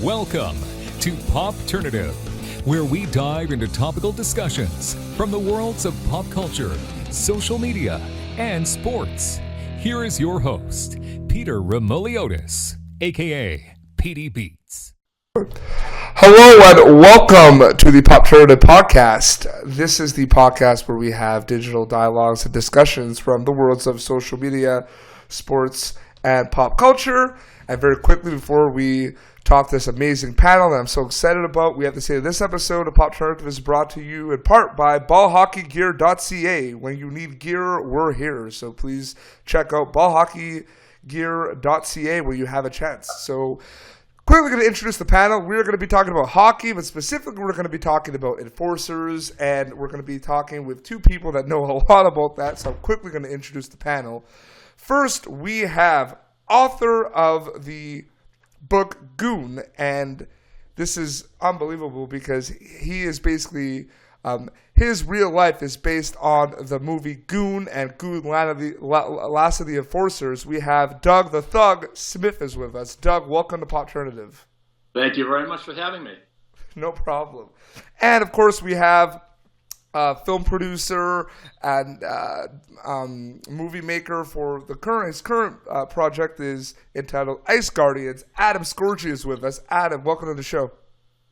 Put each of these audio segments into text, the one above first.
Welcome to Popternative, where we dive into topical discussions from the worlds of pop culture, social media, and sports. Here is your host, Peter Remoliotis, aka PD Beats. Hello and welcome to the Popternative podcast. This is the podcast where we have digital dialogues and discussions from the worlds of social media, sports, and pop culture. And very quickly, before we talk this amazing panel that I'm so excited about, we have to say this episode of Popternative is brought to you in part by BallHockeyGear.ca. When you need gear, we're here. So please check out BallHockeyGear.ca when you have a chance. So quickly going to introduce the panel. We're going to be talking about hockey, but specifically we're going to be talking about enforcers, and we're going to be talking with two people that know a lot about that. So I'm quickly going to introduce the panel. First, we have author of the book Goon, and this is unbelievable because he is basically his real life is based on the movie Goon and Goon Last of the Enforcers. We have Doug the Thug Smith is with us. Doug, welcome to Popternative. Thank you very much for having me. No problem. And of course we have film producer and movie maker for his current project is entitled Ice Guardians. Adam Scorgie is with us. Adam, welcome to the show.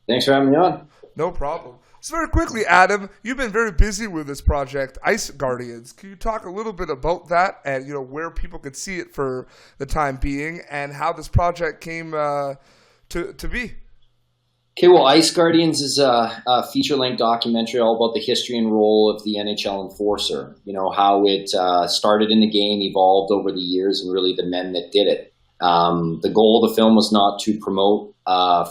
Thanks for having me on. No problem. So very quickly, Adam, you've been very busy with this project, Ice Guardians. Can you talk a little bit about that and where people could see it for the time being and how this project came to be? Okay, well, Ice Guardians is a feature-length documentary all about the history and role of the NHL enforcer. You know, how it started in the game, evolved over the years, and really the men that did it. The goal of the film was not to promote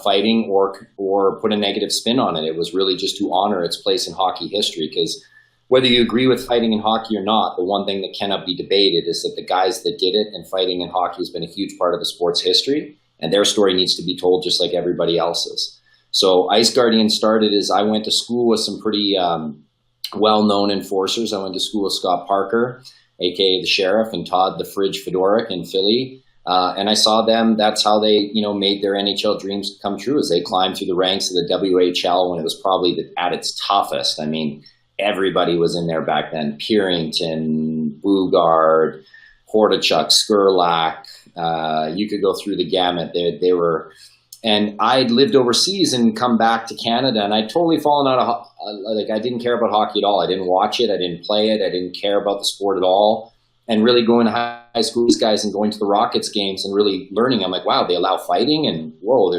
fighting or put a negative spin on it. It was really just to honor its place in hockey history, because whether you agree with fighting in hockey or not, the one thing that cannot be debated is that the guys that did it and fighting in hockey has been a huge part of the sport's history, and their story needs to be told just like everybody else's. So Ice Guardian started as I went to school with some pretty well-known enforcers. I went to school with Scott Parker, a.k.a. the Sheriff, and Todd the Fridge Fedoruk in Philly. And I saw them. That's how they, made their NHL dreams come true, as they climbed through the ranks of the WHL when it was probably at its toughest. I mean, everybody was in there back then. Purington, Bugard, Hordichuk, Skurlak. You could go through the gamut. They were... And I'd lived overseas and come back to Canada, and I'd totally fallen out of I didn't care about hockey at all. I didn't watch it. I didn't play it. I didn't care about the sport at all. And really going to high school with these guys and going to the Rockets games and really learning, I'm like, wow, they allow fighting, and whoa,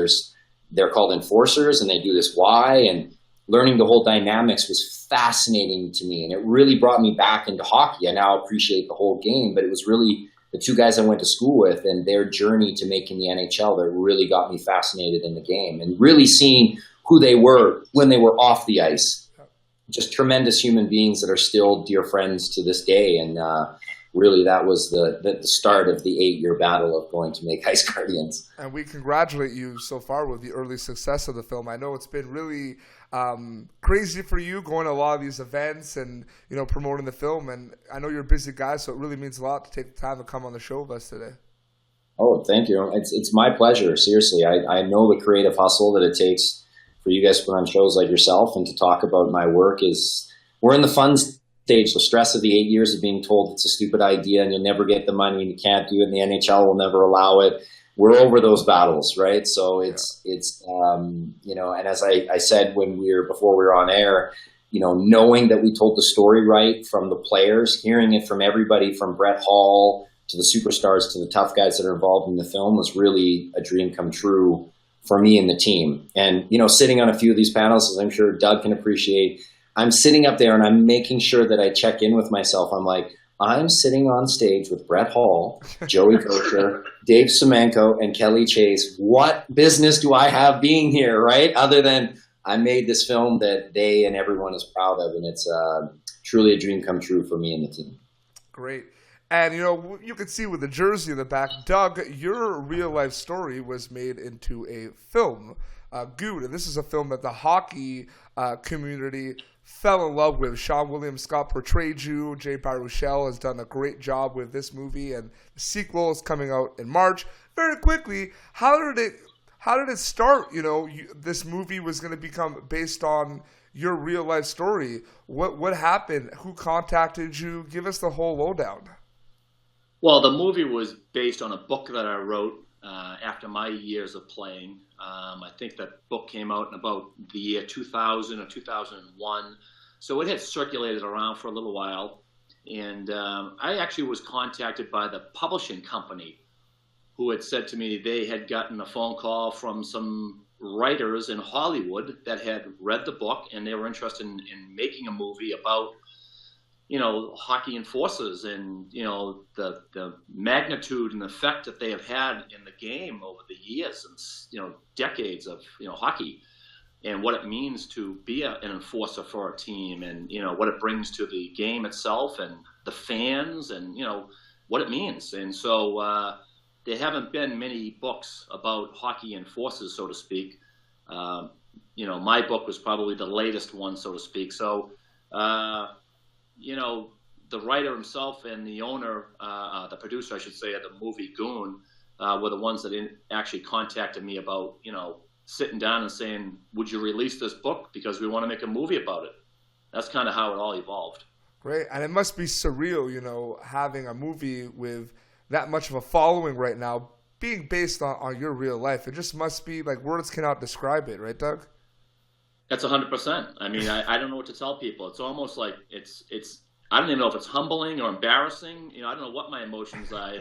they're called enforcers, and they do this why, and learning the whole dynamics was fascinating to me, and it really brought me back into hockey. I now appreciate the whole game, but it was really the two guys I went to school with and their journey to making the NHL that really got me fascinated in the game, and really seeing who they were when they were off the ice. Just tremendous human beings that are still dear friends to this day. And really that was the start of the 8-year battle of going to make Ice Guardians. And we congratulate you so far with the early success of the film. I know it's been really crazy for you going to a lot of these events and promoting the film, and I know you're a busy guy, so it really means a lot to take the time to come on the show with us today. Oh, thank you. It's my pleasure. Seriously, I know the creative hustle that it takes for you guys to put on shows like yourself and to talk about my work. We're in the fun stage. The stress of the 8 years of being told it's a stupid idea and you'll never get the money and you can't do it and the NHL will never allow it. We're over those battles, right? So it's and as I said before we were on air, knowing that we told the story right from the players, hearing it from everybody from Brett Hall to the superstars to the tough guys that are involved in the film was really a dream come true for me and the team. And, sitting on a few of these panels, as I'm sure Doug can appreciate, I'm sitting up there and I'm making sure that I check in with myself. I'm like, I'm sitting on stage with Brett Hall, Joey Kosher, Dave Semenko, and Kelly Chase. What business do I have being here, right? Other than I made this film that they and everyone is proud of, and it's truly a dream come true for me and the team. Great. And, you can see with the jersey in the back, Doug, your real-life story was made into a film, Goon. And this is a film that the hockey community fell in love with. Sean William Scott portrayed you. Jay Baruchel has done a great job with this movie, and the sequel is coming out in March. Very quickly, how how did it start? This movie was going to become based on your real life story. What happened? Who contacted you? Give us the whole lowdown. Well, the movie was based on a book that I wrote after my years of playing. I think that book came out in about the year 2000 or 2001. So it had circulated around for a little while. And I actually was contacted by the publishing company who had said to me they had gotten a phone call from some writers in Hollywood that had read the book, and they were interested in making a movie about, hockey enforcers and, the magnitude and effect that they have had in the game over the years and, decades of, hockey, and what it means to be an enforcer for a team, and, what it brings to the game itself and the fans, and, what it means. And so there haven't been many books about hockey enforcers, so to speak. My book was probably the latest one, so to speak. So, the writer himself and the owner, the producer, I should say, of the movie Goon, were the ones that actually contacted me about, sitting down and saying, would you release this book? Because we want to make a movie about it. That's kind of how it all evolved. Great. And it must be surreal, having a movie with that much of a following right now, being based on your real life. It just must be like words cannot describe it, right, Doug? That's 100%. I mean, I don't know what to tell people. It's almost like it's I don't even know if it's humbling or embarrassing. I don't know what my emotions are.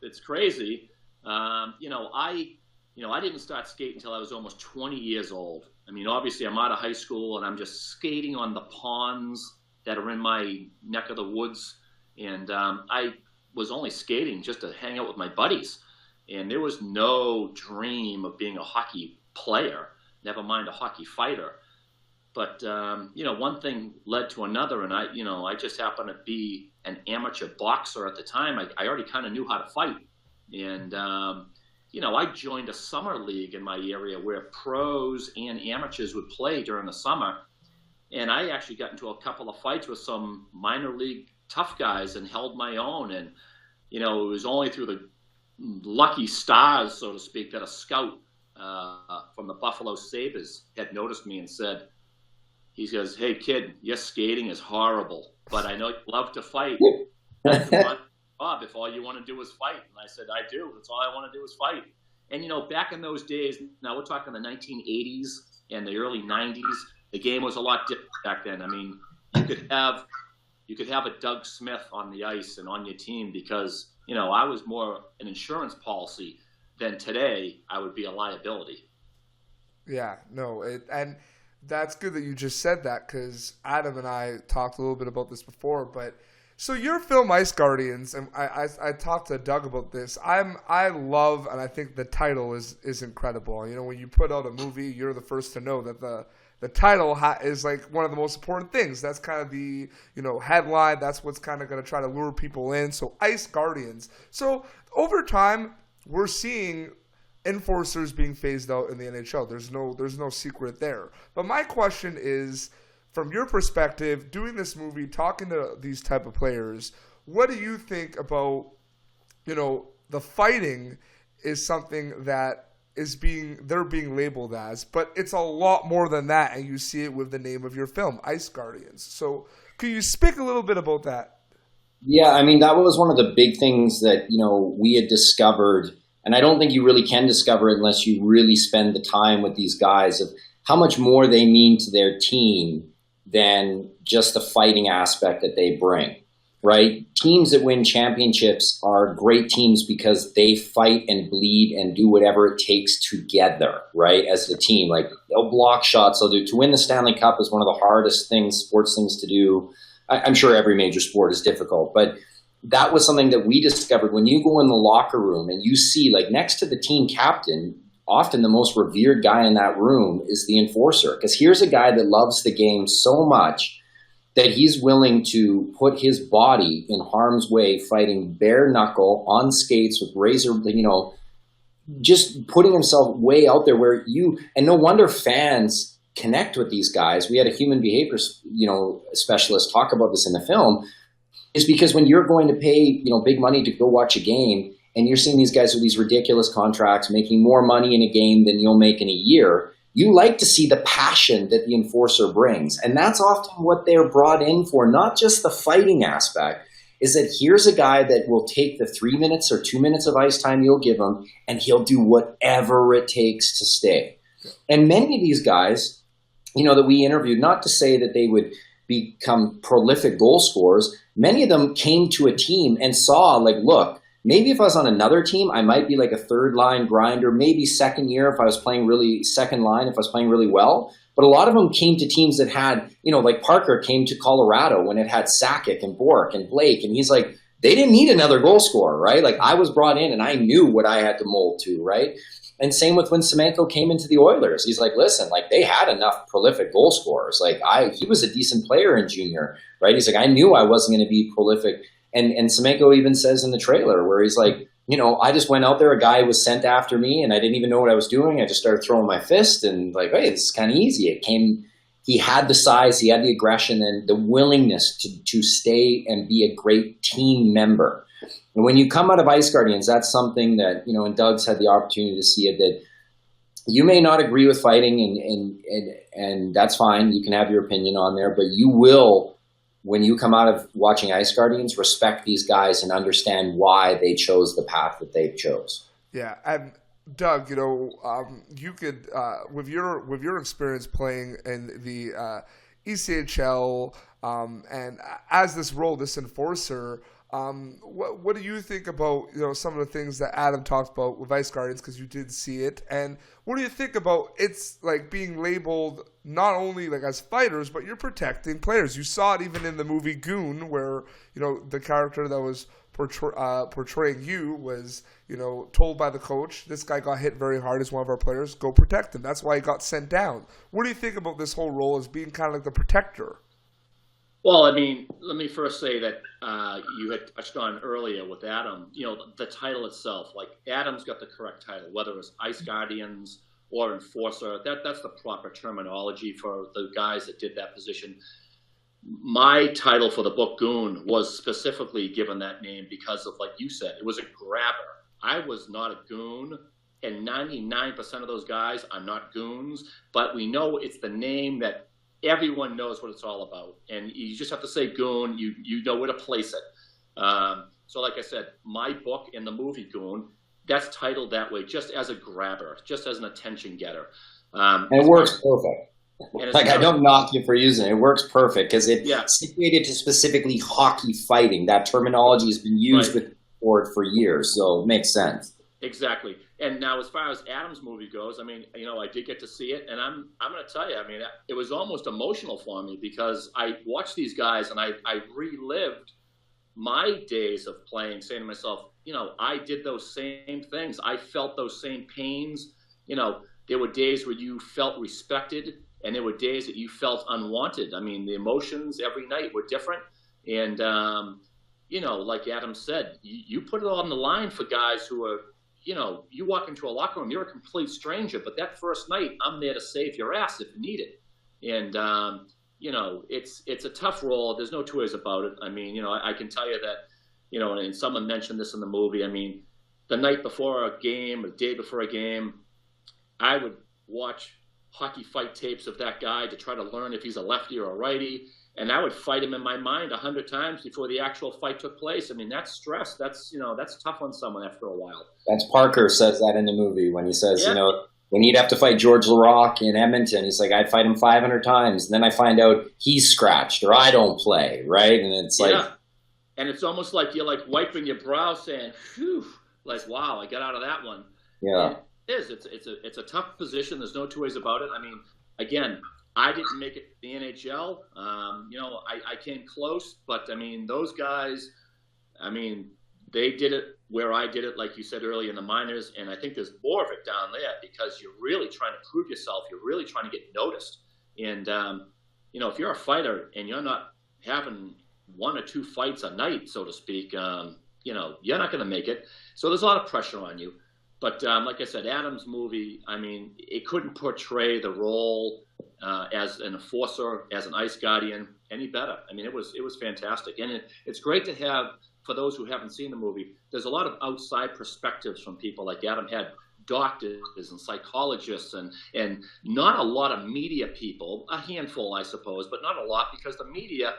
It's crazy. I didn't start skating until I was almost 20 years old. I mean, obviously I'm out of high school and I'm just skating on the ponds that are in my neck of the woods. And I was only skating just to hang out with my buddies. And there was no dream of being a hockey player, never mind a hockey fighter. But, one thing led to another, and I just happened to be an amateur boxer at the time. I already kind of knew how to fight. And, I joined a summer league in my area where pros and amateurs would play during the summer. And I actually got into a couple of fights with some minor league tough guys and held my own. And, it was only through the lucky stars, so to speak, that a scout from the Buffalo Sabres had noticed me and said, he says, "Hey, kid, your skating is horrible, but I know you love to fight. Bob, if all you want to do is fight." And I said, "I do. That's all I want to do is fight." And, back in those days, now we're talking the 1980s and the early 90s, the game was a lot different back then. I mean, you could have a Doug Smith on the ice and on your team because, I was more an insurance policy than today I would be a liability. Yeah, no, and that's good that you just said that because Adam and I talked a little bit about this before. But so your film Ice Guardians, and I talked to Doug about this. I love, and I think the title is incredible. When you put out a movie, you're the first to know that the title is like one of the most important things. That's kind of the headline. That's what's kind of going to try to lure people in. So Ice Guardians. So over time, we're seeing enforcers being phased out in the NHL. There's no secret there. But my question is, from your perspective, doing this movie, talking to these type of players, what do you think about, the fighting is something that they're being labeled as, but it's a lot more than that, and you see it with the name of your film, Ice Guardians. So could you speak a little bit about that? Yeah, I mean, that was one of the big things that, we had discovered. And I don't think you really can discover it unless you really spend the time with these guys of how much more they mean to their team than just the fighting aspect that they bring, right? Teams that win championships are great teams because they fight and bleed and do whatever it takes together, right? As a team, like they'll block shots, they'll do. To win the Stanley Cup is one of the hardest sports things to do. I'm sure every major sport is difficult, but that was something that we discovered when you go in the locker room and you see, like, next to the team captain, often the most revered guy in that room is the enforcer. Because here's a guy that loves the game so much that he's willing to put his body in harm's way, fighting bare knuckle on skates with razor, just putting himself way out there and no wonder fans connect with these guys. We had a human behavior, specialist talk about this in the film. Is because when you're going to pay, big money to go watch a game and you're seeing these guys with these ridiculous contracts making more money in a game than you'll make in a year, you like to see the passion that the enforcer brings. And that's often what they're brought in for, not just the fighting aspect, is that here's a guy that will take the 3 minutes or 2 minutes of ice time you'll give him, and he'll do whatever it takes to stay. And many of these guys, that we interviewed, not to say that they would become prolific goal scorers, many of them came to a team and saw, like, look, maybe if I was on another team, I might be like a third line grinder, maybe second year if I was playing second line, if I was playing really well. But a lot of them came to teams that had, like Parker came to Colorado when it had Sakic and Bork and Blake. And he's like, they didn't need another goal scorer, right? Like, I was brought in and I knew what I had to mold to, right? And same with when Semenko came into the Oilers. He's like, listen, like, they had enough prolific goal scorers. Like, he was a decent player in junior, right? He's like, I knew I wasn't going to be prolific. And Semenko even says in the trailer where he's like, I just went out there, a guy was sent after me and I didn't even know what I was doing. I just started throwing my fist and like, hey, this is kind of easy. He had the size, he had the aggression and the willingness to stay and be a great team member. And when you come out of Ice Guardians, that's something that, and Doug's had the opportunity to see it, that you may not agree with fighting and that's fine. You can have your opinion on there, but you will, when you come out of watching Ice Guardians, respect these guys and understand why they chose the path that they chose. Yeah, and Doug, you could with your experience playing in the ECHL and as this role, this enforcer, what do you think about some of the things that Adam talked about with Ice Guardians, because you did see it, and what do you think about it's like being labeled not only like as fighters, but you're protecting players? You saw it even in the movie Goon, where the character that was portraying you was told by the coach, this guy got hit very hard as one of our players, go protect him. That's why he got sent down. What do you think about this whole role as being kind of like the protector? Well, I mean, let me first say that you had touched on earlier with Adam, the title itself. Like, Adam's got the correct title, whether it's Ice Guardians or Enforcer. That's the proper terminology for the guys that did that position. My title for the book, Goon, was specifically given that name because of, like you said, it was a grabber. I was not a goon, and 99% of those guys are not goons, but we know it's the name that everyone knows what it's all about, and you just have to say Goon. You know where to place it. So like I said, my book and the movie Goon, that's titled that way, just as a grabber, just as an attention getter. And it works perfect. Like, I don't knock you for using it. It works perfect because it's situated to specifically hockey fighting. That terminology has been used with sport for years, so it makes sense. Exactly. And now, as far as Adam's movie goes, I mean, I did get to see it, and I'm going to tell you, I mean, it was almost emotional for me because I watched these guys and I relived my days of playing, saying to myself, I did those same things. I felt those same pains. There were days where you felt respected, and there were days that you felt unwanted. I mean, the emotions every night were different. And, like Adam said, you put it on the line for guys who are, you walk into a locker room, you're a complete stranger, but that first night, I'm there to save your ass if you need it. And, it's a tough role. There's no two ways about it. I mean, I can tell you that, and someone mentioned this in the movie. I mean, the night before a game, or the day before a game, I would watch hockey fight tapes of that guy to try to learn if he's a lefty or a righty. And I would fight him in my mind 100 times before the actual fight took place. I mean, that's stress. That's tough on someone after a while. That's Parker says that in the movie when he says, when he'd have to fight George LaRocque in Edmonton, he's like, I'd fight him 500 times. And then I find out he's scratched or I don't play, right? And it's and it's almost like you're like wiping your brow saying, phew, like, wow, I got out of that one. Yeah. And it is. It's a tough position. There's no two ways about it. I mean, again, I didn't make it to the NHL. I came close, but I mean, those guys, I mean, they did it where I did it, like you said earlier, in the minors, and I think there's more of it down there because you're really trying to prove yourself. You're really trying to get noticed. And, if you're a fighter and you're not having 1 or 2 fights a night, so to speak, you're not going to make it. So there's a lot of pressure on you. But like I said, Adam's movie, I mean, it couldn't portray the role as an enforcer, as an ice guardian, any better. I mean, it was fantastic. And it's great to have for those who haven't seen the movie, there's a lot of outside perspectives from people. Like Adam had doctors and psychologists and not a lot of media people, a handful, I suppose, but not a lot, because the media,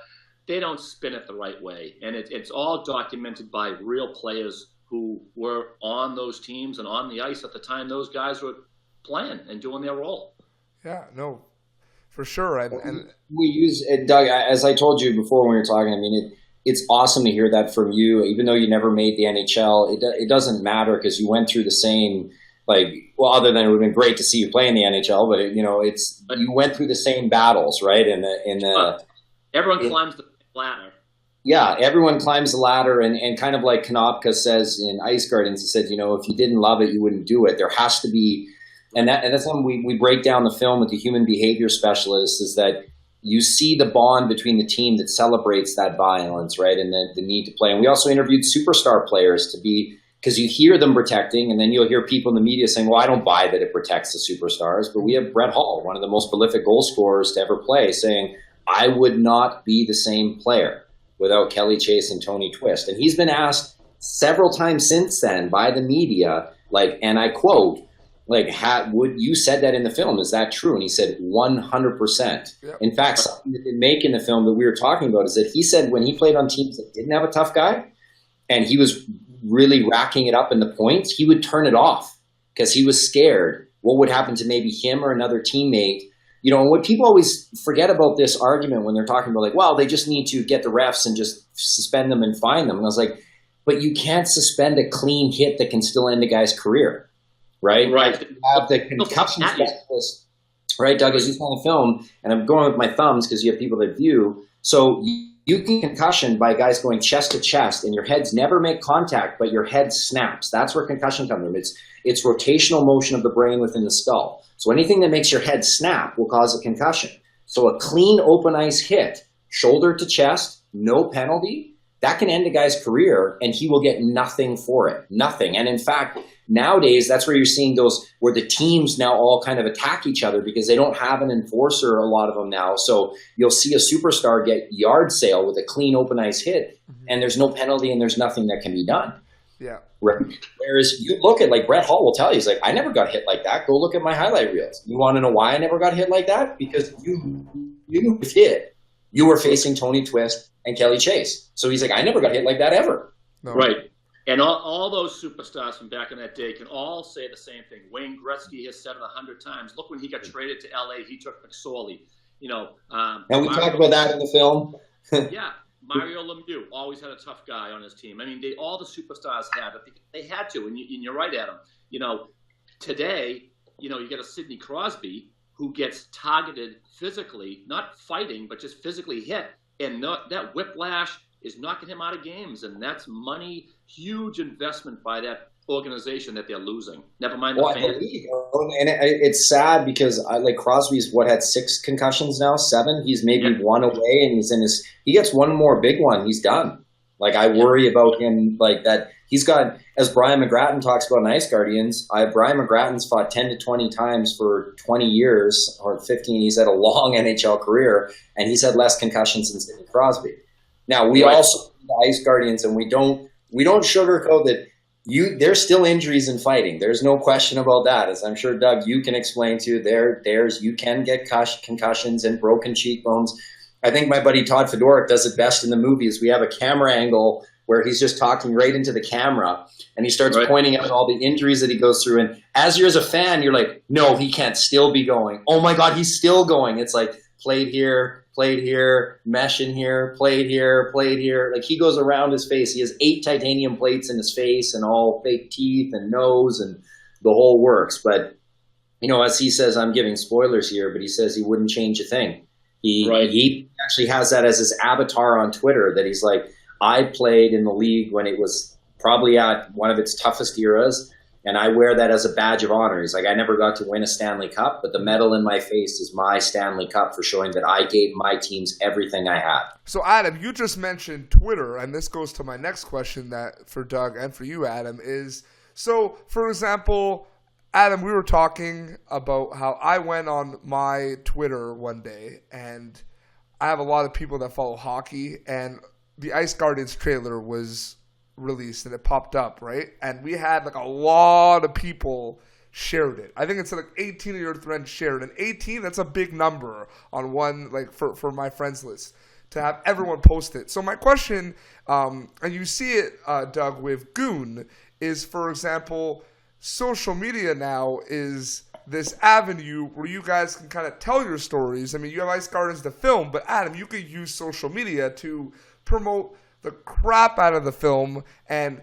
they don't spin it the right way. And it's all documented by real players who were on those teams and on the ice at the time those guys were playing and doing their role. Yeah, no, for sure. And we use, Doug, as I told you before when we were talking, I mean, it's awesome to hear that from you. Even though you never made the NHL, it doesn't matter because you went through the same, other than it would have been great to see you play in the NHL, but you went through the same battles, right? Everyone climbs the ladder. Yeah, everyone climbs the ladder, and kind of like Konopka says in Ice Guardians, he said, if you didn't love it, you wouldn't do it. There has to be, and that's when we break down the film with the human behavior specialist, is that you see the bond between the team that celebrates that violence, right, and the need to play. And we also interviewed superstar players to be, because you hear them protecting, and then you'll hear people in the media saying, well, I don't buy that it protects the superstars. But we have Brett Hull, one of the most prolific goal scorers to ever play, saying, I would not be the same player without Kelly Chase and Tony Twist. And he's been asked several times since then by the media, and I quote, would you said that in the film? Is that true? And he said 100%. Yep. In fact, something that didn't make in the film that we were talking about is that he said when he played on teams that didn't have a tough guy and he was really racking it up in the points, he would turn it off because he was scared what would happen to maybe him or another teammate. And what people always forget about this argument when they're talking about they just need to get the refs and just suspend them and fine them. And I was like, but you can't suspend a clean hit that can still end a guy's career. Right? Right. You have the concussion specialist, right, Doug, as you saw in the film, and I'm going with my thumbs because you have people that view. So you can concussion by guys going chest to chest, and your heads never make contact, but your head snaps. That's where concussion comes from. It's rotational motion of the brain within the skull. So anything that makes your head snap will cause a concussion. So a clean open ice hit, shoulder to chest, no penalty, that can end a guy's career, and he will get nothing for it. Nothing. And in fact, nowadays, that's where you're seeing those, where the teams now all kind of attack each other because they don't have an enforcer, a lot of them now. So you'll see a superstar get yard sale with a clean open ice hit, and there's no penalty and there's nothing that can be done. Yeah. Right. Whereas you look at, Brett Hull will tell you, he's like, I never got hit like that. Go look at my highlight reels. You want to know why I never got hit like that? Because you hit. You were facing Tony Twist and Kelly Chase. So he's like, I never got hit like that ever. No. Right. And all those superstars from back in that day can all say the same thing. Wayne Gretzky has said it 100 times. Look, when he got traded to LA, he took McSorley. And we talked about that in the film. Yeah. Mario Lemieux always had a tough guy on his team. I mean, all the superstars had it. They had to. And you're right, Adam. Today, you get a Sidney Crosby who gets targeted physically, not fighting, but just physically hit. And that whiplash is knocking him out of games. And that's money, huge investment by that organization that they're losing. Never mind the fans. And it's sad because Crosby's had 6 concussions now, 7. He's maybe 1 away, and he gets one more big one, he's done. I worry about him that he's got, as Brian McGrattan talks about in Ice Guardians, Brian McGrattan's fought 10 to 20 times for 20 years or 15. He's had a long NHL career, and he's had less concussions than Sidney Crosby. Now we also the Ice Guardians, and we don't sugarcoat that. There's still injuries in fighting. There's no question about that. As I'm sure, Doug, you can explain to you can get concussions and broken cheekbones. I think my buddy Todd Fedoruk does it best in the movies. We have a camera angle where he's just talking right into the camera, and he starts pointing out all the injuries that he goes through. And as you're as a fan, you're like, no, he can't still be going. Oh my God, he's still going. It's played here, mesh in here, played here. He goes around his face. He has 8 titanium plates in his face and all fake teeth and nose and the whole works. But, as he says, I'm giving spoilers here, but he says he wouldn't change a thing. He actually has that as his avatar on Twitter, that he's like, I played in the league when it was probably at one of its toughest eras, and I wear that as a badge of honor. He's like, I never got to win a Stanley Cup, but the medal in my face is my Stanley Cup for showing that I gave my teams everything I had. So, Adam, you just mentioned Twitter, and this goes to my next question that for Doug and for you, Adam, is, so, for example, Adam, we were talking about how I went on my Twitter one day, and I have a lot of people that follow hockey, and the Ice Guardians trailer was released and it popped up, right? And we had like a lot of people shared it. I think it's like 18 of your friends shared, and 18, that's a big number on one, like for my friends list, to have everyone post it. So my question, and you see it, Doug, with Goon, is, for example, social media now is this avenue where you guys can kind of tell your stories. I mean, you have Ice Guardians the film, but Adam, you could use social media to promote the crap out of the film and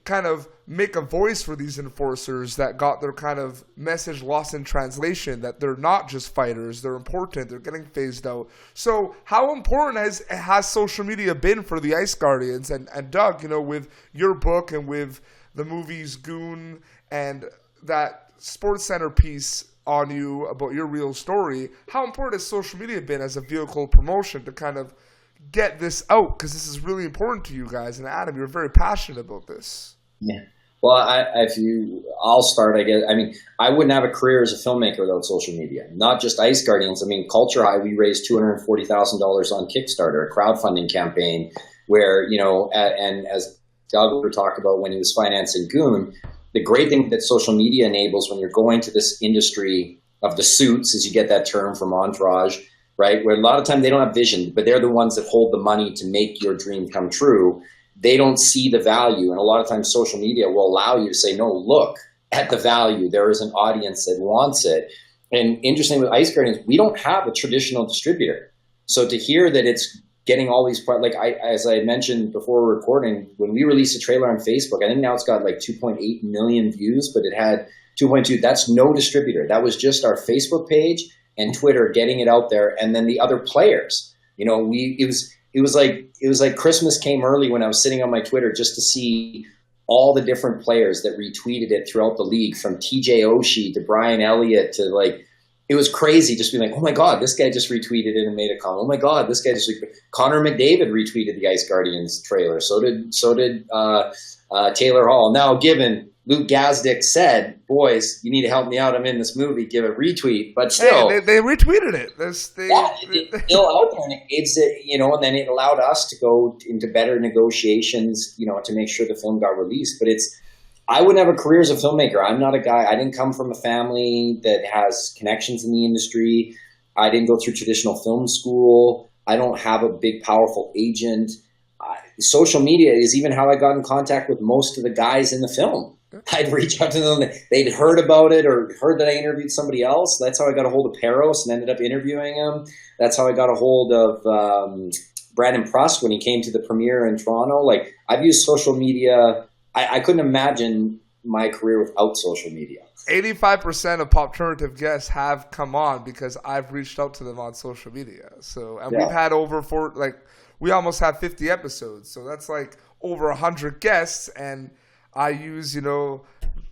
kind of make a voice for these enforcers that got their kind of message lost in translation, that they're not just fighters, they're important, they're getting phased out. So how important has social media been for the Ice Guardians? And Doug, you know, with your book and with the movies Goon and that Sports Center piece on you about your real story, how important has social media been as a vehicle promotion to kind of get this out? Because this is really important to you guys. And Adam, you're very passionate about this. Yeah. Well, I'll start, I guess. I mean, I wouldn't have a career as a filmmaker without social media. Not just Ice Guardians. I mean, Culture High, we raised $240,000 on Kickstarter, a crowdfunding campaign where, you know, and as Doug would talk about when he was financing Goon, the great thing that social media enables when you're going to this industry of the suits, as you get that term from Entourage, right? Where a lot of time they don't have vision, but they're the ones that hold the money to make your dream come true. They don't see the value. And a lot of times social media will allow you to say, no, look at the value. There is an audience that wants it. And interesting with Ice Guardians, we don't have a traditional distributor. So to hear that it's getting all these parts, like as I mentioned before recording, when we released a trailer on Facebook, I think now it's got like 2.8 million views, but it had 2.2. That's no distributor. That was just our Facebook page and Twitter getting it out there, and then the other players. You know, it was like Christmas came early when I was sitting on my Twitter just to see all the different players that retweeted it throughout the league, from TJ Oshie to Brian Elliott to, like, it was crazy just being like, oh my God, this guy just retweeted it and made a comment. Oh my God, this guy just Connor McDavid retweeted the Ice Guardians trailer. So did Taylor Hall. Now, given Luke Gazdick said, boys, you need to help me out. I'm in this movie. Give a retweet. But still. Hey, they retweeted it. It's still out there, and it gives it, you know, and then it allowed us to go into better negotiations, you know, to make sure the film got released. But I wouldn't have a career as a filmmaker. I'm not a guy. I didn't come from a family that has connections in the industry. I didn't go through traditional film school. I don't have a big, powerful agent. Social media is even how I got in contact with most of the guys in the film. I'd reach out to them. They'd heard about it or heard that I interviewed somebody else. That's how I got a hold of Peros and ended up interviewing him. That's how I got a hold of Brandon Prust when he came to the premiere in Toronto. Like, I've used social media. I couldn't imagine my career without social media. 85% of Popternative guests have come on because I've reached out to them on social media. So, and we've had we almost have 50 episodes. So that's like over 100 guests, and I use, you know,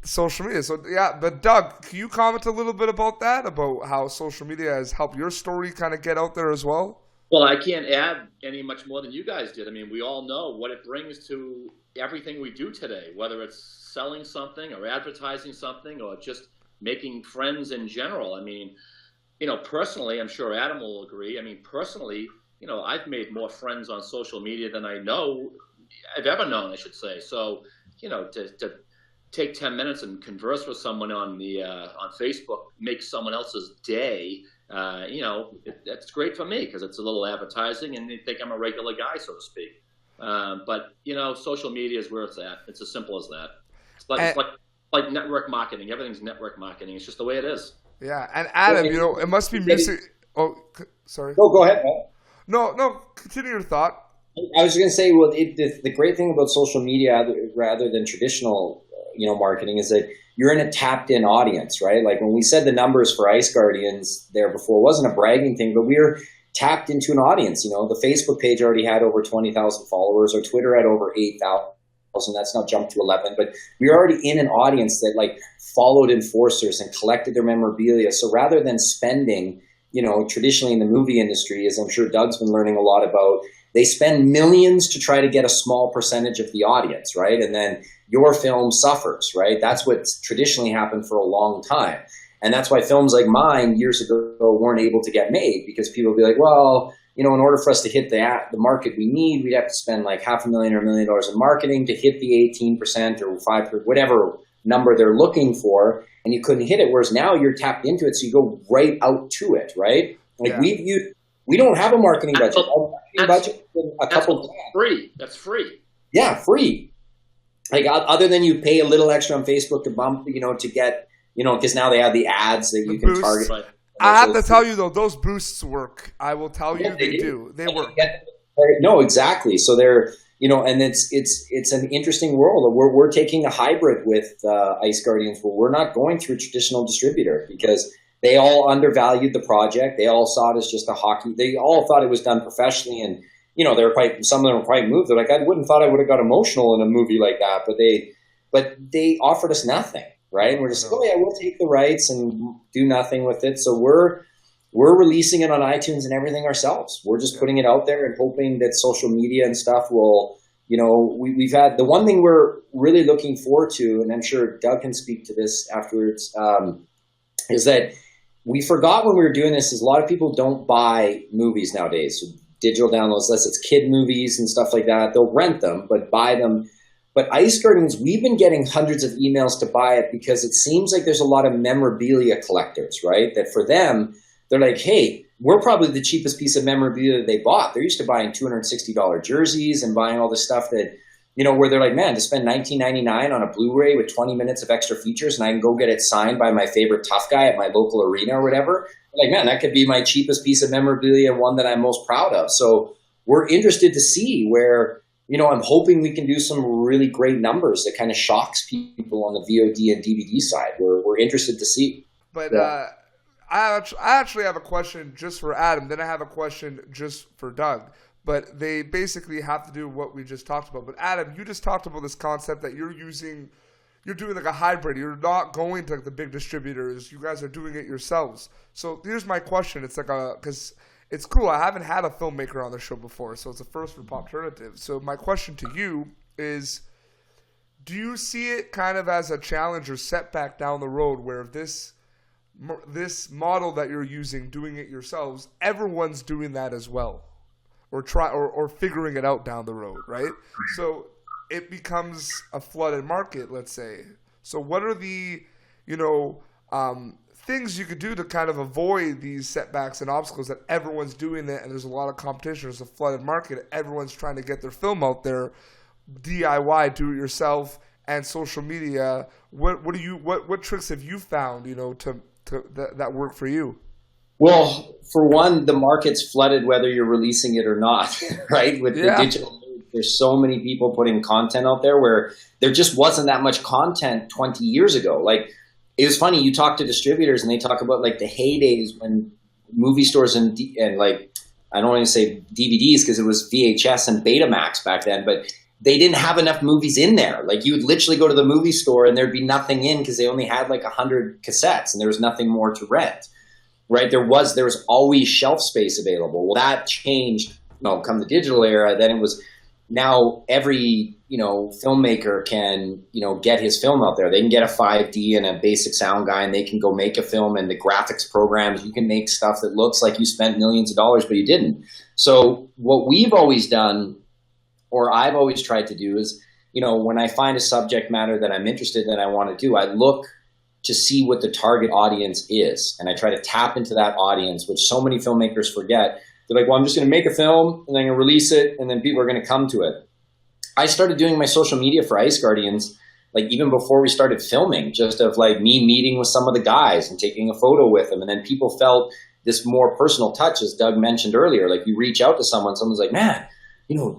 social media. So, yeah, but Doug, can you comment a little bit about that, about how social media has helped your story kind of get out there as well? Well, I can't add any much more than you guys did. I mean, we all know what it brings to everything we do today, whether it's selling something or advertising something or just making friends in general. I mean, you know, personally, I'm sure Adam will agree. I mean, personally, you know, I've made more friends on social media than I've ever known, I should say. So, you know, to take 10 minutes and converse with someone on Facebook makes someone else's day. You know, that's great for me because it's a little advertising and they think I'm a regular guy, so to speak. But, you know, social media is where it's at. It's as simple as that. It's like network marketing. Everything's network marketing. It's just the way it is. Yeah. And Adam, you know, it must be music. Oh, sorry. No, go ahead, man. No, continue your thought. I was going to say, well, the great thing about social media, rather than traditional, you know, marketing, is that you're in a tapped-in audience, right? Like when we said the numbers for Ice Guardians there before, it wasn't a bragging thing, but we were tapped into an audience. You know, the Facebook page already had over 20,000 followers, or Twitter had over 8,000. That's now jumped to 11. But we were already in an audience that like followed enforcers and collected their memorabilia. So rather than spending, you know, traditionally in the movie industry, as I'm sure Doug's been learning a lot about, they spend millions to try to get a small percentage of the audience, right? And then your film suffers, right? That's what's traditionally happened for a long time. And that's why films like mine years ago weren't able to get made, because people would be like, well, in order for us to hit the market we need, we'd have to spend like $500,000 or $1 million in marketing to hit the 18% or 5%, whatever number they're looking for, and you couldn't hit it. Whereas now you're tapped into it, so you go right out to it, right? Like we don't have a marketing budget. That's free. Yeah, free. Like other than you pay a little extra on Facebook to bump, to get, because now they have the ads that you can target. Right. I have to tell you though, those boosts work. I will tell you, they do. They work. No, exactly. So they're, and it's an interesting world. We're taking a hybrid with Ice Guardians, where we're not going through a traditional distributor because they all undervalued the project. They all saw it as just a hockey. They all thought it was done professionally, and they were some of them were quite moved. They're like, I wouldn't thought I would have got emotional in a movie like that, but they offered us nothing. Right. And we're just, we'll take the rights and do nothing with it. So we're releasing it on iTunes and everything ourselves. We're just putting it out there and hoping that social media and stuff will, we've had the one thing we're really looking forward to, and I'm sure Doug can speak to this afterwards, is that we forgot when we were doing this is a lot of people don't buy movies nowadays. So digital downloads, unless it's kid movies and stuff like that, they'll rent them, but buy them. But Ice Guardians, we've been getting hundreds of emails to buy it because it seems like there's a lot of memorabilia collectors, right? That for them, they're like, hey, we're probably the cheapest piece of memorabilia that they bought. They're used to buying $260 jerseys and buying all this stuff that, where they're like, man, to spend $19.99 on a Blu-ray with 20 minutes of extra features and I can go get it signed by my favorite tough guy at my local arena or whatever. Like, man, that could be my cheapest piece of memorabilia, one that I'm most proud of. So we're interested to see where, I'm hoping we can do some really great numbers that kind of shocks people on the VOD and DVD side. We're interested to see. But I actually have a question just for Adam. Then I have a question just for Doug. But they basically have to do what we just talked about. But Adam, you just talked about this concept that you're doing like a hybrid. You're not going to like the big distributors. You guys are doing it yourselves. So here's my question. It's like because it's cool. I haven't had a filmmaker on the show before, so it's a first for Popternative. So my question to you is, do you see it kind of as a challenge or setback down the road where this model that you're using, doing it yourselves, everyone's doing that as well, or figuring it out down the road, right? So it becomes a flooded market, let's say. So what are the, things you could do to kind of avoid these setbacks and obstacles that everyone's doing it, and there's a lot of competition, there's a flooded market, everyone's trying to get their film out there, DIY, do it yourself, and social media. What tricks have you found, that work for you? Well, for one, the market's flooded whether you're releasing it or not, right? With the digital, there's so many people putting content out there where there just wasn't that much content 20 years ago. Like, it was funny, you talk to distributors and they talk about like the heydays when movie stores and like, I don't want to say DVDs because it was VHS and Betamax back then, but they didn't have enough movies in there. Like, you would literally go to the movie store and there'd be nothing in because they only had like 100 cassettes and there was nothing more to rent, right? There was always shelf space available. Well, that changed, come the digital era. Then it was now every, filmmaker can, get his film out there. They can get a 5D and a basic sound guy and they can go make a film, and the graphics programs, you can make stuff that looks like you spent millions of dollars, but you didn't. So what we've always done, or I've always tried to do, is, when I find a subject matter that I'm interested in and I want to do, I look to see what the target audience is. And I try to tap into that audience, which so many filmmakers forget. They're like, well, I'm just going to make a film and then I'm going to release it and then people are going to come to it. I started doing my social media for Ice Guardians, like even before we started filming, just of like me meeting with some of the guys and taking a photo with them. And then people felt this more personal touch, as Doug mentioned earlier. Like, you reach out to someone's like, man,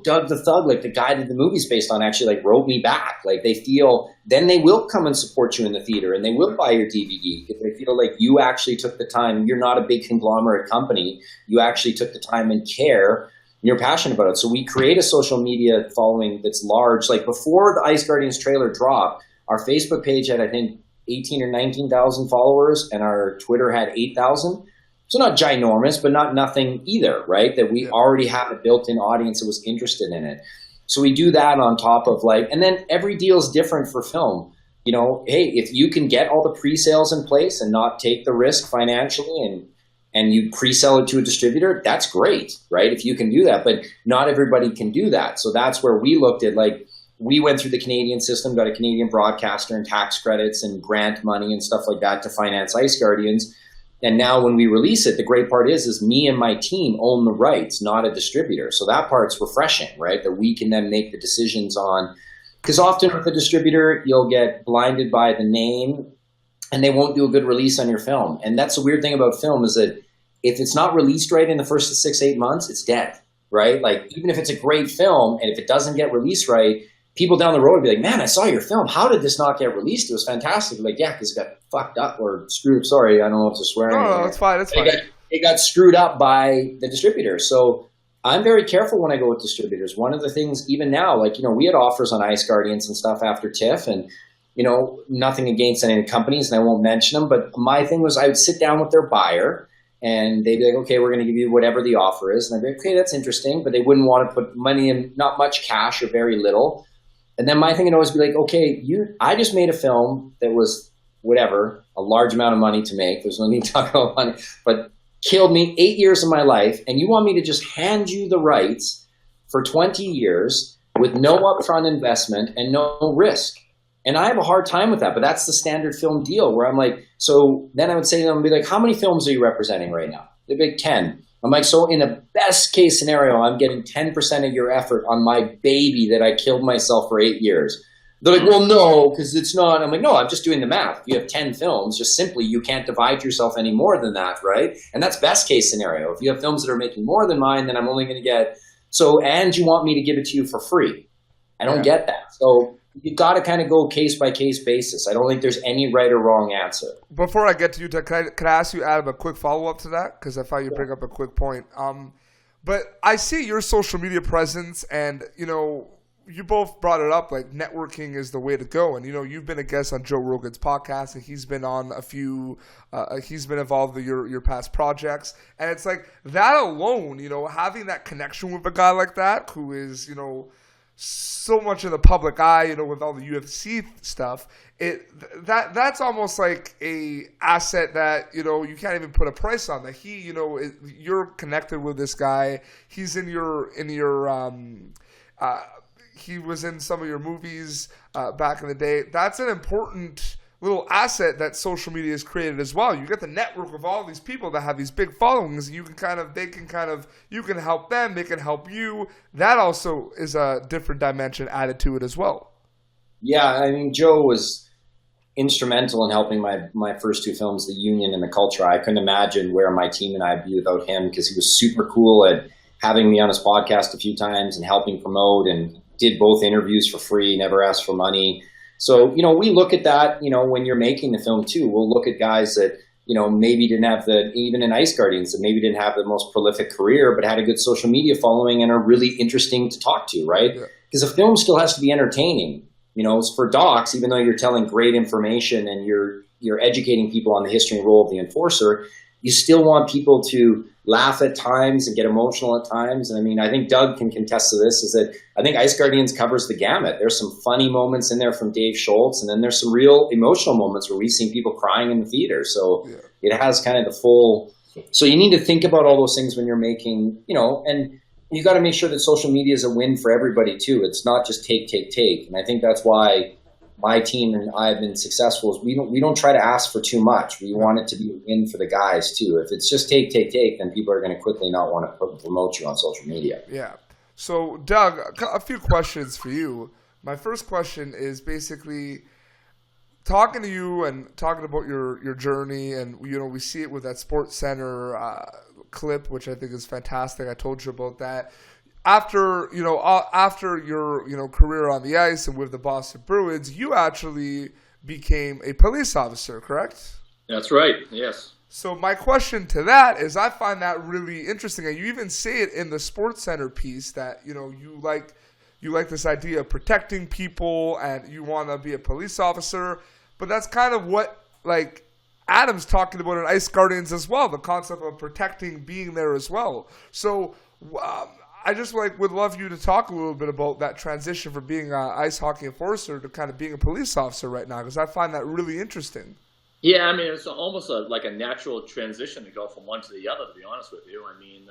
Doug the Thug, like the guy that the movie's based on, actually like wrote me back. Like, they feel, then they will come and support you in the theater and they will buy your DVD if they feel like you actually took the time. You're not a big conglomerate company. You actually took the time and care. You're passionate about it. So we create a social media following that's large. Like, before the Ice Guardians trailer dropped, our Facebook page had, I think, 18 or 19,000 followers, and our Twitter had 8,000. So not ginormous, but not nothing either, right? That we already have a built-in audience that was interested in it. So we do that on top of like, and then every deal is different for film. Hey, if you can get all the pre-sales in place and not take the risk financially and you pre-sell it to a distributor, that's great, right? If you can do that, but not everybody can do that. So that's where we looked at, like, we went through the Canadian system, got a Canadian broadcaster and tax credits and grant money and stuff like that to finance Ice Guardians. And now when we release it, the great part is me and my team own the rights, not a distributor. So that part's refreshing, right? That we can then make the decisions on, because often with a distributor, you'll get blinded by the name and they won't do a good release on your film. And that's the weird thing about film, is that if it's not released right in the first 6-8 months, it's dead, right? Like, even if it's a great film and if it doesn't get released right, people down the road would be like, man, I saw your film. How did this not get released? It was fantastic. Like, yeah, because it got fucked up or screwed. Sorry, I don't know if to swear. No, it's fine. It's fine. It got screwed up by the distributor. So I'm very careful when I go with distributors. One of the things, even now, like, we had offers on Ice Guardians and stuff after TIFF, and, nothing against any companies, and I won't mention them, but my thing was I would sit down with their buyer, and they'd be like, okay, we're going to give you whatever the offer is. And I'd be like, okay, that's interesting, but they wouldn't want to put money in, not much cash or very little. And then my thing would always be like, okay, I just made a film that was whatever, a large amount of money to make. There's no need to talk about money, but killed me 8 years of my life. And you want me to just hand you the rights for 20 years with no upfront investment and no risk. And I have a hard time with that, but that's the standard film deal where I'm like, so then I would say to them, be like, how many films are you representing right now? They'd be like, 10. I'm like, so in a best case scenario, I'm getting 10% of your effort on my baby that I killed myself for 8 years. They're like, well, no, because it's not. I'm like, no, I'm just doing the math. If you have 10 films, just simply you can't divide yourself any more than that, right? And that's best case scenario. If you have films that are making more than mine, then I'm only going to get, and you want me to give it to you for free. I don't get that. So you got to kind of go case by case basis. I don't think there's any right or wrong answer. Before I get to you, Doug, can I ask you, Adam, a quick follow-up to that? Because I thought you bring up a quick point. But I see your social media presence, and, you both brought it up, like, networking is the way to go. And, you've been a guest on Joe Rogan's podcast, and he's been on a few, he's been involved with your past projects. And it's like that alone, having that connection with a guy like that who is, so much in the public eye, with all the UFC stuff, that's almost like a asset that, you can't even put a price on. That he, you're connected with this guy. He's in your he was in some of your movies back in the day. That's an important little asset that social media has created as well. You get the network of all these people that have these big followings. You can help them, they can help you. That also is a different dimension added to it as well. Yeah, I mean, Joe was instrumental in helping my first two films, The Union and The Culture. I couldn't imagine where my team and I would be without him, because he was super cool at having me on his podcast a few times and helping promote, and did both interviews for free, never asked for money. So, we look at that, when you're making the film too. We'll look at guys that, maybe didn't have even in Ice Guardians, that maybe didn't have the most prolific career, but had a good social media following and are really interesting to talk to, right? Because a film still has to be entertaining. For docs, even though you're telling great information and you're educating people on the history and role of the enforcer, you still want people to laugh at times and get emotional at times. And I mean, I think Doug can contest to this, is that I think Ice Guardians covers the gamut. There's some funny moments in there from Dave Schultz, and then there's some real emotional moments where we've seen people crying in the theater. So it has kind of the full, so you need to think about all those things when you're making, and you got to make sure that social media is a win for everybody too. It's not just take. And I think that's why my team and I have been successful, is we don't try to ask for too much. We want it to be a win for the guys too. If it's just take, then people are going to quickly not want to promote you on social media. Yeah. So Doug, a few questions for you. My first question is basically talking to you and talking about your journey, and we see it with that Sports Center clip, which I think is fantastic. I told you about that. After your career on the ice and with the Boston Bruins, you actually became a police officer, correct? That's right, yes. So my question to that is, I find that really interesting, and you even say it in the Sports Center piece that you like this idea of protecting people and you want to be a police officer, but that's kind of what Adam's talking about in Ice Guardians as well, the concept of protecting being there as well. So I just would love you to talk a little bit about that transition from being an ice hockey enforcer to kind of being a police officer right now, because I find that really interesting. Yeah, I mean, it's almost like a natural transition to go from one to the other, to be honest with you. I mean,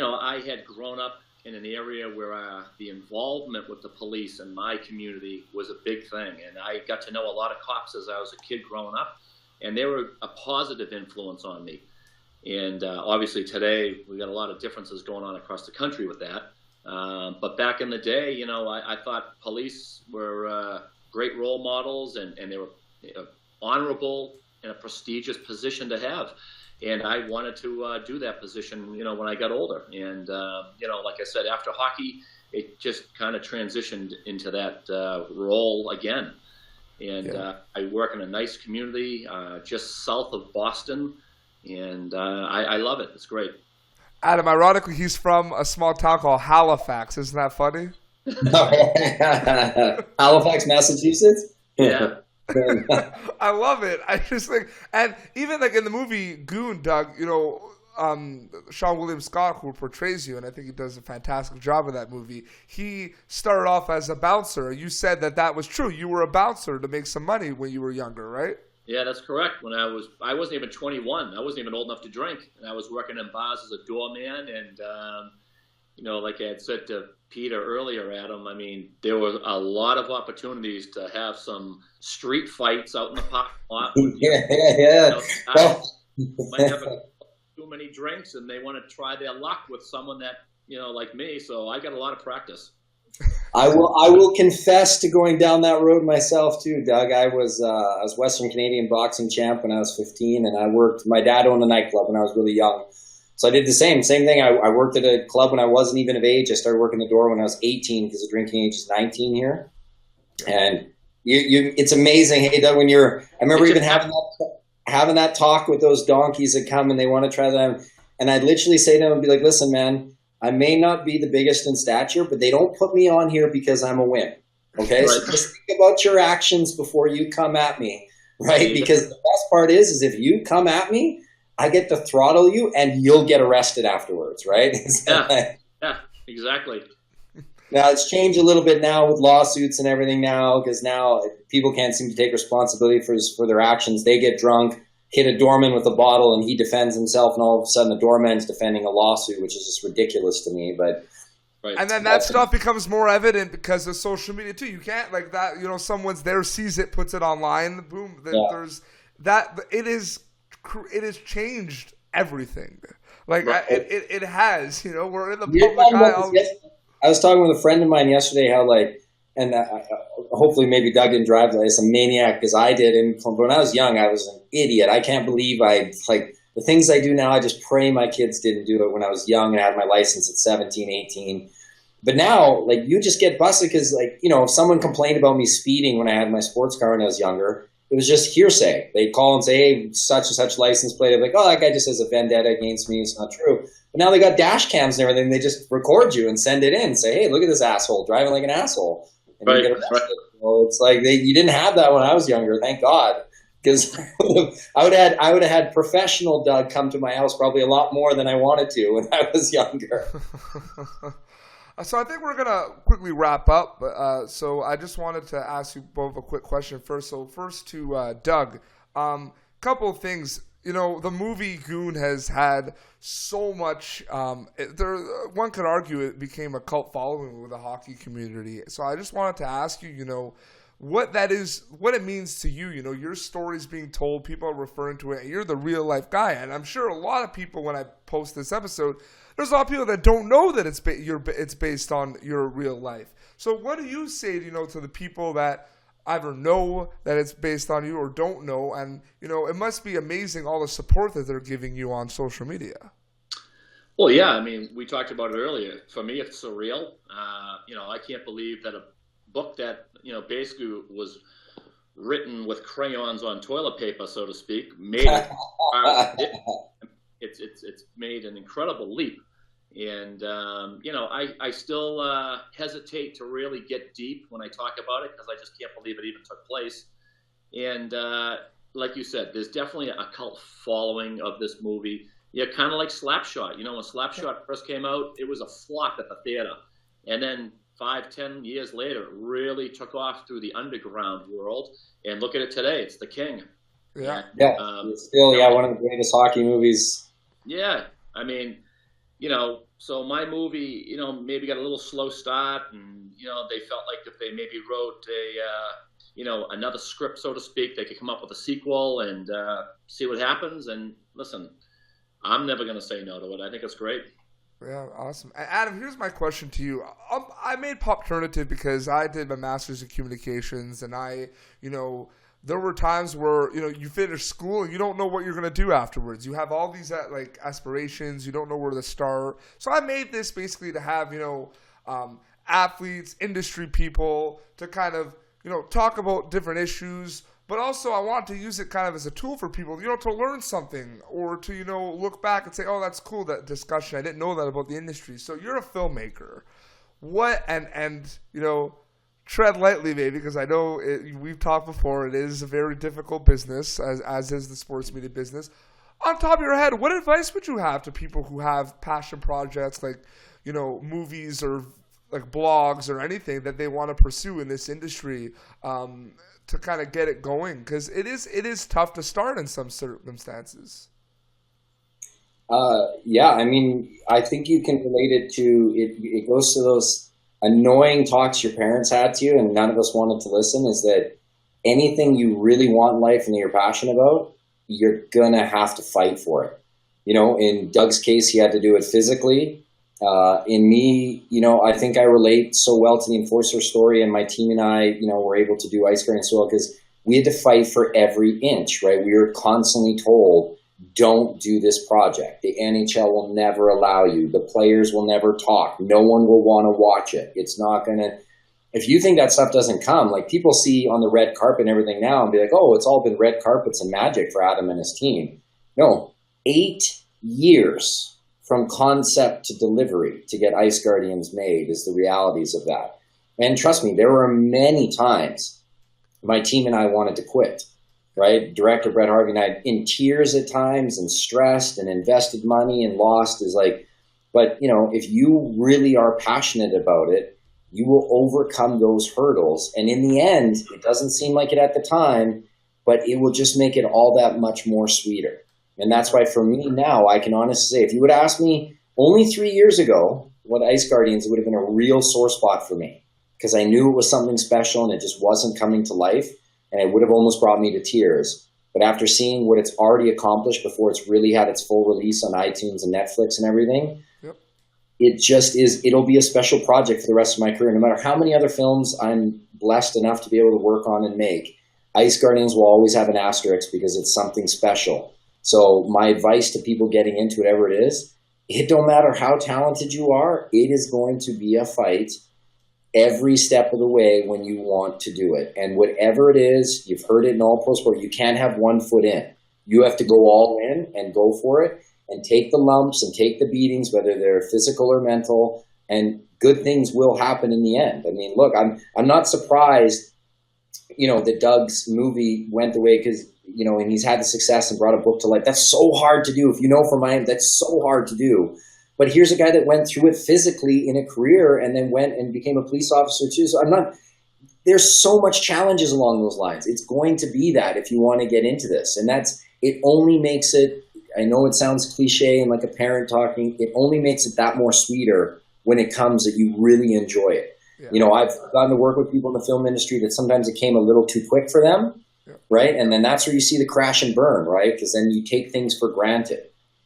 I had grown up in an area where the involvement with the police in my community was a big thing. And I got to know a lot of cops as I was a kid growing up, and they were a positive influence on me. And obviously today we got a lot of differences going on across the country with that. But back in the day, I thought police were great role models, and they were honorable and a prestigious position to have. And I wanted to do that position, when I got older. And, like I said, after hockey, it just kind of transitioned into that role again. And I work in a nice community just south of Boston, and I love it. It's great. Adam, ironically, he's from a small town called Halifax. Isn't that funny? Halifax, Massachusetts? Yeah. I love it. I just think, and even like in the movie Goon, Doug, Sean William Scott, who portrays you, and I think he does a fantastic job of that movie. He started off as a bouncer. You said that was true. You were a bouncer to make some money when you were younger, right? Yeah, that's correct. When I wasn't even 21. I wasn't even old enough to drink, and I was working in bars as a doorman. And like I had said to Peter earlier, Adam, I mean, there were a lot of opportunities to have some street fights out in the parking lot. Yeah. Might have too many drinks, and they want to try their luck with someone that like me. So I got a lot of practice. I will confess to going down that road myself too, Doug. I was Western Canadian boxing champ when I was 15, and my dad owned a nightclub when I was really young. So I did the same thing. I worked at a club when I wasn't even of age. I started working the door when I was 18 because the drinking age is 19 here. And it's amazing, hey Doug, I remember even having that talk with those donkeys that come and they want to try them. And I'd literally say to them, I'd be like, listen, man, I may not be the biggest in stature, but they don't put me on here because I'm a wimp. Okay, right. So just think about your actions before you come at me, right? Because the best part is if you come at me, I get to throttle you and you'll get arrested afterwards, right? Yeah, exactly. Now, it's changed a little bit now with lawsuits and everything now, because now people can't seem to take responsibility for their actions. They get drunk, hit a doorman with a bottle, and he defends himself, and all of a sudden the doorman's defending a lawsuit, which is just ridiculous to me. But right. And then that stuff becomes more evident because of social media too. You can't like that. Someone's there, sees it, puts it online. Boom. There's that. It has changed everything. Like right. It has. We're in the public eye. I was talking with a friend of mine yesterday how hopefully maybe Doug didn't drive like a maniac because I did. And when I was young, I was an idiot. I can't believe the things I do now. I just pray my kids didn't do it when I was young and I had my license at 17, 18. But now, you just get busted because, if someone complained about me speeding when I had my sports car when I was younger, it was just hearsay. They'd call and say, hey, such and such license plate. I'm like, oh, that guy just has a vendetta against me. It's not true. But now they got dash cams and everything. They just record you and send it in. Say, hey, look at this asshole driving like an asshole. And right, you get arrested. Right. Well, it's like you didn't have that when I was younger. Thank God. Because I would have had professional Doug come to my house probably a lot more than I wanted to when I was younger. So I think we're going to quickly wrap up. So I just wanted to ask you both a quick question first. So first to Doug, couple of things. The movie Goon has had so much. One could argue it became a cult following with the hockey community. So I just wanted to ask you, what that is, what it means to you. Your story's being told, people are referring to it, and you're the real life guy. And I'm sure a lot of people, when I post this episode, there's a lot of people that don't know that it's based on your real life. So what do you say, to the people that either know that it's based on you or don't know? And, it must be amazing all the support that they're giving you on social media. Well, yeah, I mean, we talked about it earlier. For me, it's surreal. I can't believe that a book that, basically was written with crayons on toilet paper, so to speak, made it. It's made an incredible leap. And, I still hesitate to really get deep when I talk about it because I just can't believe it even took place. And like you said, there's definitely a cult following of this movie. Yeah, kind of like Slapshot. When Slapshot first came out, it was a flop at the theater. And then 5-10 years later, it really took off through the underground world. And look at it today. It's the king. Yeah. Yeah, it's still one of the greatest hockey movies. Yeah, I mean, so my movie, maybe got a little slow start, and they felt like if they maybe wrote another script, so to speak, they could come up with a sequel and see what happens. And listen, I'm never going to say no to it. I think it's great. Yeah, awesome. Adam, here's my question to you. I made Popternative because I did my master's in communications, and there were times where you finish school and you don't know what you're going to do afterwards. You have all these aspirations. You don't know where to start. So I made this basically to have athletes, industry people to kind of talk about different issues. But also I want to use it kind of as a tool for people, to learn something or to, look back and say, oh, that's cool, that discussion. I didn't know that about the industry. So you're a filmmaker. What, and tread lightly maybe, because I know we've talked before, it is a very difficult business, as is the sports media business. On top of your head, what advice would you have to people who have passion projects like, movies or like blogs or anything that they want to pursue in this industry, to kind of get it going, because it is tough to start in some circumstances. I mean, I think you can relate it to it goes to those annoying talks your parents had to you and none of us wanted to listen, is that anything you really want in life and that you're passionate about, you're gonna have to fight for it. In Doug's case, he had to do it physically. In me, I think I relate so well to the Enforcer story, and my team and I, were able to do Ice Guardians so well because we had to fight for every inch, right? We were constantly told, don't do this project. The NHL will never allow you. The players will never talk. No one will want to watch it. It's not going to, if you think that stuff doesn't come, like people see on the red carpet and everything now and be like, oh, it's all been red carpets and magic for Adam and his team. No, 8 years from concept to delivery to get Ice Guardians made is the realities of that. And trust me, there were many times my team and I wanted to quit, right? Director Brett Harvey and I, in tears at times and stressed and invested money and lost, is like, but if you really are passionate about it, you will overcome those hurdles. And in the end, it doesn't seem like it at the time, but it will just make it all that much more sweeter. And that's why for me now, I can honestly say, if you would ask me only 3 years ago what Ice Guardians, would have been a real sore spot for me, because I knew it was something special and it just wasn't coming to life, and it would have almost brought me to tears. But after seeing what it's already accomplished before it's really had its full release on iTunes and Netflix and everything, it just is, it'll be a special project for the rest of my career. No matter how many other films I'm blessed enough to be able to work on and make, Ice Guardians will always have an asterisk because it's something special. So my advice to people getting into whatever it is, it don't matter how talented you are, it is going to be a fight every step of the way when you want to do it. And whatever it is, you've heard it in all pro sport, you can't have one foot in. You have to go all in and go for it and take the lumps and take the beatings, whether they're physical or mental, and good things will happen in the end. I mean, look, I'm not surprised, that Doug's movie went the way, because and he's had the success and brought a book to life. That's so hard to do. If from my end, that's so hard to do. But here's a guy that went through it physically in a career and then went and became a police officer too. So there's so much challenges along those lines. It's going to be that if you want to get into this. And it only makes it, I know it sounds cliche and like a parent talking, it only makes it that more sweeter when it comes that you really enjoy it. Yeah. I've gotten to work with people in the film industry that sometimes it came a little too quick for them. Right. And then that's where you see the crash and burn, right? Because then you take things for granted.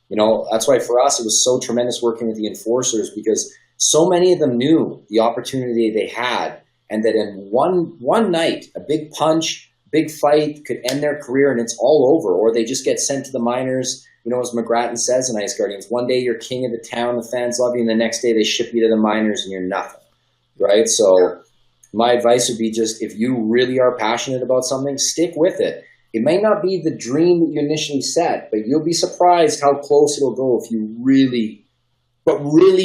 That's why for us, it was so tremendous working with the Enforcers, because so many of them knew the opportunity they had, and that in one night, a big punch, big fight could end their career and it's all over, or they just get sent to the minors. As McGrattan says in Ice Guardians, one day you're king of the town, the fans love you, and the next day they ship you to the minors and you're nothing. Right. So my advice would be just, if you really are passionate about something, stick with it. It may not be the dream that you initially set, but you'll be surprised how close it'll go if you really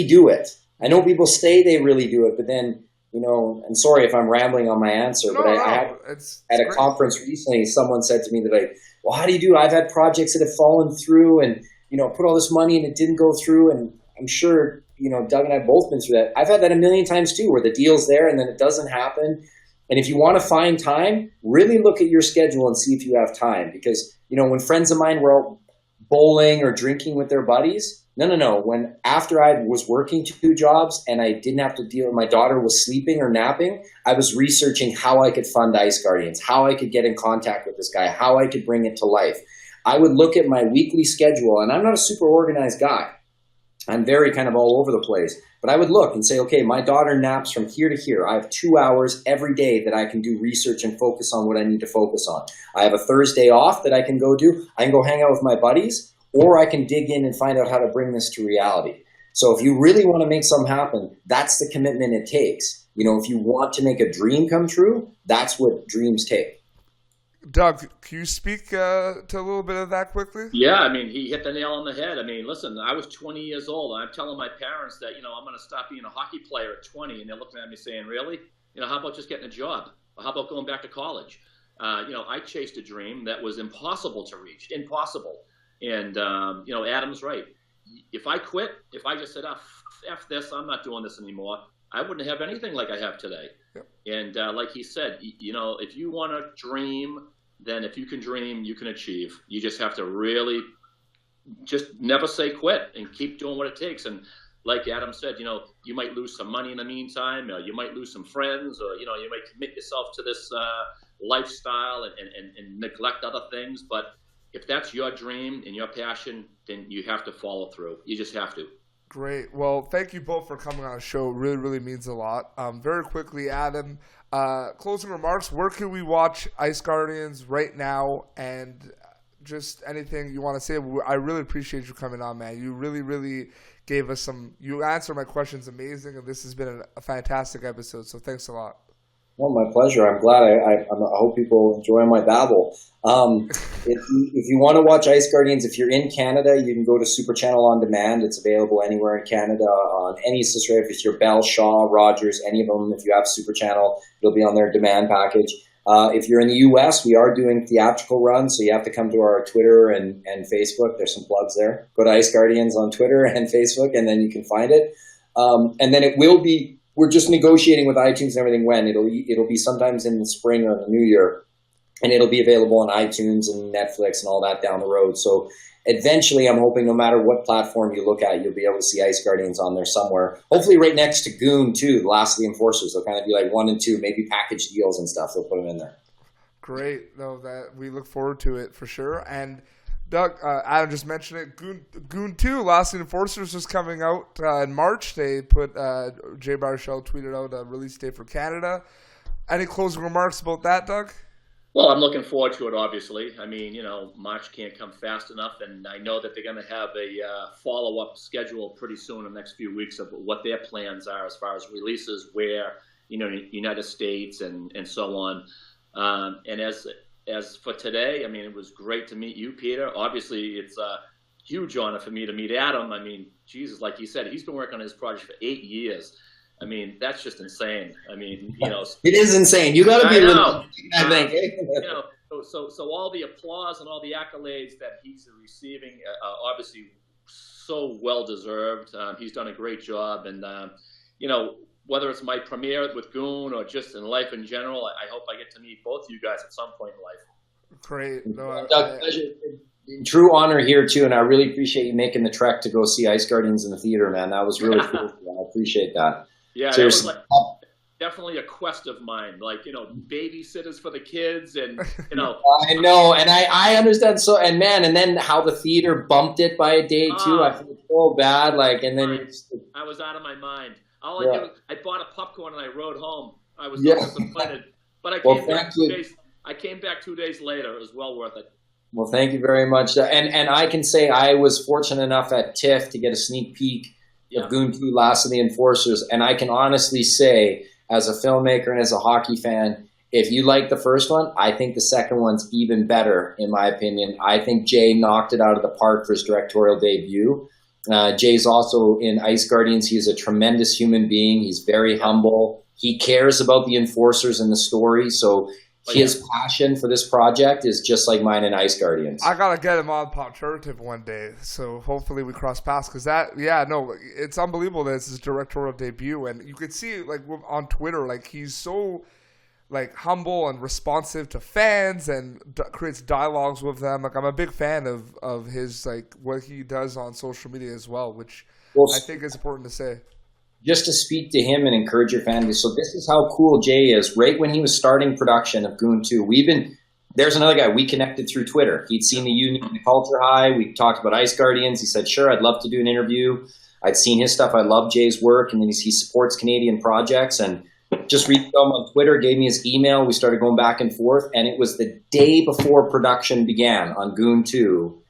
do it. I know people say they really do it, but then, I'm sorry if I'm rambling on my answer, but I had a conference recently, someone said to me that well, how do you do it? I've had projects that have fallen through and, put all this money and it didn't go through. And I'm sure, Doug and I have both been through that. I've had that a million times too, where the deal's there and then it doesn't happen. And if you want to find time, really look at your schedule and see if you have time. Because, when friends of mine were out bowling or drinking with their buddies, no. When after I was working 2 jobs and I didn't have to deal, my daughter was sleeping or napping, I was researching how I could fund Ice Guardians, how I could get in contact with this guy, how I could bring it to life. I would look at my weekly schedule, and I'm not a super organized guy. I'm very kind of all over the place. But I would look and say, okay, my daughter naps from here to here. I have 2 hours every day that I can do research and focus on what I need to focus on. I have a Thursday off that I can go do. I can go hang out with my buddies, or I can dig in and find out how to bring this to reality. So if you really want to make something happen, that's the commitment it takes. If you want to make a dream come true, that's what dreams take. Doug, can you speak to a little bit of that quickly? Yeah, he hit the nail on the head. Listen, I was 20 years old. I'm telling my parents that, I'm going to stop being a hockey player at 20, and they're looking at me saying, really? How about just getting a job? Or how about going back to college? I chased a dream that was impossible to reach, impossible. And, Adam's right. If I quit, if I just said, F this, I'm not doing this anymore, I wouldn't have anything like I have today. Yep. And like he said, if you want to dream, then if you can dream, you can achieve. You just have to really just never say quit and keep doing what it takes. And like Adam said, you might lose some money in the meantime, or you might lose some friends, or, you might commit yourself to this lifestyle and neglect other things. But if that's your dream and your passion, then you have to follow through. You just have to. Great. Well, thank you both for coming on the show. It really, really means a lot. Very quickly, Adam, closing remarks. Where can we watch Ice Guardians right now? And just anything you want to say. I really appreciate you coming on, man. You really, really gave us you answered my questions amazing, and this has been a fantastic episode. So thanks a lot. Well, my pleasure. I'm glad. I hope people enjoy my babble. If you want to watch Ice Guardians, if you're in Canada, you can go to Super Channel On Demand. It's available anywhere in Canada on any subscriber. If you're Bell, Shaw, Rogers, any of them, if you have Super Channel, it'll be on their demand package. If you're in the U.S., we are doing theatrical runs, so you have to come to our Twitter and Facebook. There's some plugs there. Go to Ice Guardians on Twitter and Facebook, and then you can find it. And then it will be. We're just negotiating with iTunes and everything when. It'll be sometimes in the spring or the new year, and it'll be available on iTunes and Netflix and all that down the road. So eventually, I'm hoping no matter what platform you look at, you'll be able to see Ice Guardians on there somewhere. Hopefully right next to Goon, too, the Last of the Enforcers. They'll kind of be like 1 and 2, maybe package deals and stuff. They'll put them in there. Great. No, that we look forward to it for sure. And Doug, Adam just mentioned it. Goon 2, Last of the Enforcers, is coming out in March. They put, Jay Baruchel tweeted out a release date for Canada. Any closing remarks about that, Doug? Well, I'm looking forward to it, obviously. March can't come fast enough, and I know that they're going to have a follow-up schedule pretty soon in the next few weeks of what their plans are as far as releases, where, United States and so on. And as for today, it was great to meet you, Peter. Obviously, it's a huge honor for me to meet Adam. Jesus, like you said, he's been working on his project for 8 years. That's just insane. It is insane. You got to be a little, I think. So all the applause and all the accolades that he's receiving, obviously so well deserved. He's done a great job, and whether it's my premiere with Goon or just in life in general, I hope I get to meet both you guys at some point in life. Great. No, Doug, pleasure. True honor here, too, and I really appreciate you making the trek to go see Ice Guardians in the theater, man. That was really cool. I appreciate that. Yeah, seriously. That was definitely a quest of mine, babysitters for the kids and, I know, and I understand. So, and man, and then how the theater bumped it by a day, too. I feel so bad, and then I was out of my mind. All I did, I bought a popcorn and I rode home. I was so disappointed, but I came back 2 days. I came back 2 days later. It was well worth it. Well, thank you very much. And I can say I was fortunate enough at TIFF to get a sneak peek of Goon 2, Last of the Enforcers, and I can honestly say, as a filmmaker and as a hockey fan, if you like the first one, I think the second one's even better, in my opinion. I think Jay knocked it out of the park for his directorial debut. Jay's also in Ice Guardians. He's a tremendous human being. He's very humble. He cares about the Enforcers and the story. So his passion for this project is just like mine in Ice Guardians. I got to get him on Popternative one day. So hopefully we cross paths. Because it's unbelievable that it's his directorial debut. And you could see, on Twitter, he's so... like humble and responsive to fans and creates dialogues with them. Like I'm a big fan of his, like what he does on social media as well, which I think is important to say. Just to speak to him and encourage your fans. So this is how cool Jay is. Right when he was starting production of Goon 2, there's another guy we connected through Twitter. He'd seen the Union and the Culture High. We talked about Ice Guardians. He said, sure, I'd love to do an interview. I'd seen his stuff. I love Jay's work. And then he supports Canadian projects. And just reached out on Twitter, gave me his email. We started going back and forth. And it was the day before production began on Goon 2,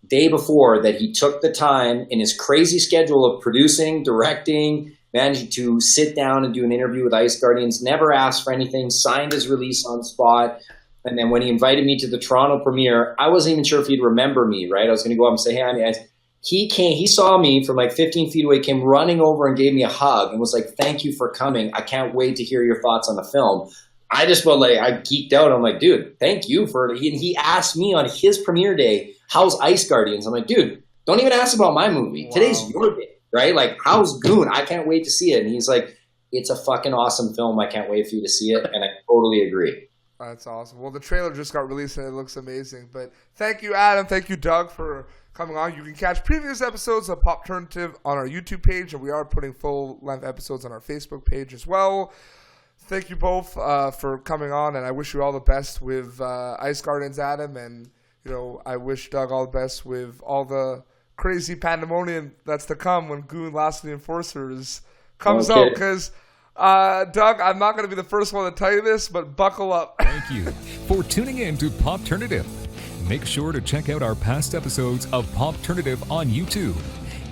day before, that he took the time in his crazy schedule of producing, directing, managed to sit down and do an interview with Ice Guardians, never asked for anything, signed his release on spot. And then when he invited me to the Toronto premiere, I wasn't even sure if he'd remember me, right? I was going to go up and say, hey, he saw me from like 15 feet away, came running over and gave me a hug and was like, thank you for coming. I can't wait to hear your thoughts on the film. I just felt like I geeked out. I'm like, dude, thank you for it. He asked me on his premiere day, how's Ice Guardians? I'm like, dude, don't even ask about my movie. Wow. Today's your day. Right? Like, how's Goon? I can't wait to see it. And he's like, it's a fucking awesome film. I can't wait for you to see it. And I totally agree. That's awesome. Well, the trailer just got released and it looks amazing. But thank you, Adam. Thank you, Doug, for coming on. You can catch previous episodes of Popternative on our YouTube page, and we are putting full-length episodes on our Facebook page as well. Thank you both for coming on, and I wish you all the best with Ice Guardians, Adam. And, you know, I wish Doug all the best with all the crazy pandemonium that's to come when Goon Last of the Enforcers comes out, because Doug, I'm not going to be the first one to tell you this, but buckle up. Thank you for tuning in to Popternative. Make sure to check out our past episodes of Popternative on YouTube.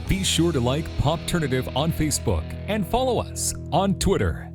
Be sure to like Popternative on Facebook and follow us on Twitter.